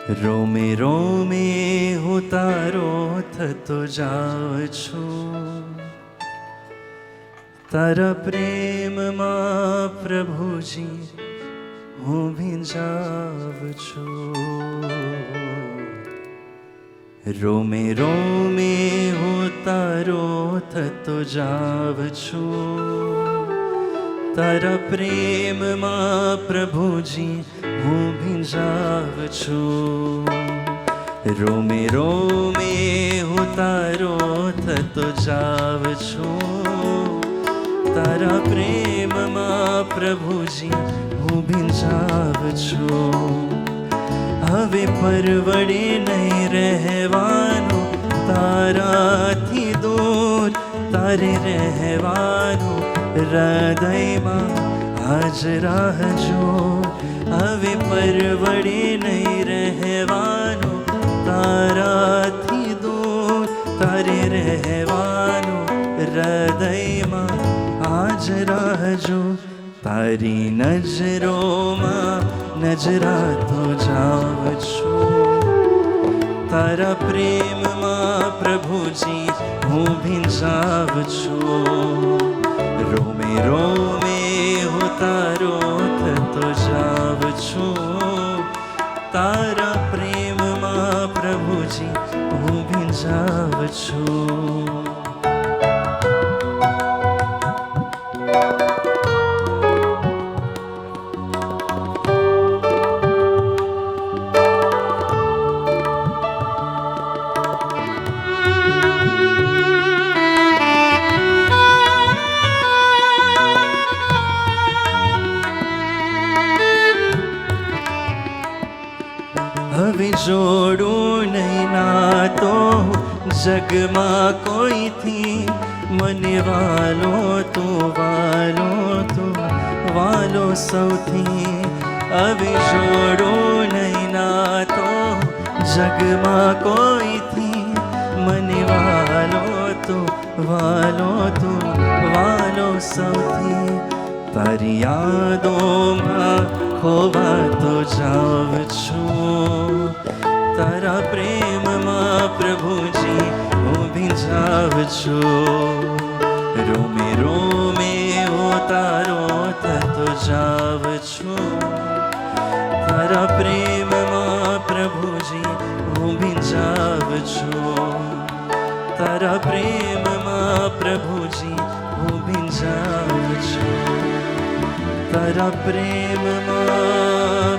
રોમે રોમે હું તારો થતો જાઉં છું, તારા પ્રેમમાં પ્રભુજી હું ભીંજાવું છું. રોમે રોમે હું તારો થતો જાઉં છું, તારા પ્રેમમાં પ્રભુજી હું ભીંજાવું છું. રોમે રોમે હું તારો થતો જાઉં છું, તારા પ્રેમમાં પ્રભુજી હું ભીંજાવું છું. હવે પરવડે નહીં રહેવાનું તારાથી દૂર, તારે રહેવાનું હૃદયમાં હાજર રહેજો. હવે પરવડે નહીં રહેવાનું તારાથી દૂર, તારે રહેવાનું હૃદયમાં હાજર રહેજો. તારી નજરોમાં નજરાતો જાઉં છું, તારા પ્રેમમાં પ્રભુજી હું ભીંજાવું છું. રોમે રોમે હું તારો થતો જાઉં છું, તારા પ્રેમમાં પ્રભુજી હું ભીંજાવું છું. હવે જોડું નહીં નાતો જગમાં કોઈથી, મને વાલો તું વાલો તું વાલો સૌથી. હવે જોડું નહીં નાતો જગમાં કોઈથી, મને વાલો તું વાલો તું વાલો સૌથી. તારી યાદોમાં ખોવાતો જાઉં છું, તારા પ્રેમમાં પ્રભુજી હું ભીંજાવું છું. રોમે રોમે હું તારો થતો જાઉં છું, તારા પ્રેમમાં પ્રભુજી હું ભીંજાવું છું. તારા પ્રેમમાં પ્રભુજી હું ભીંજાવું છું, તારા પ્રેમમાં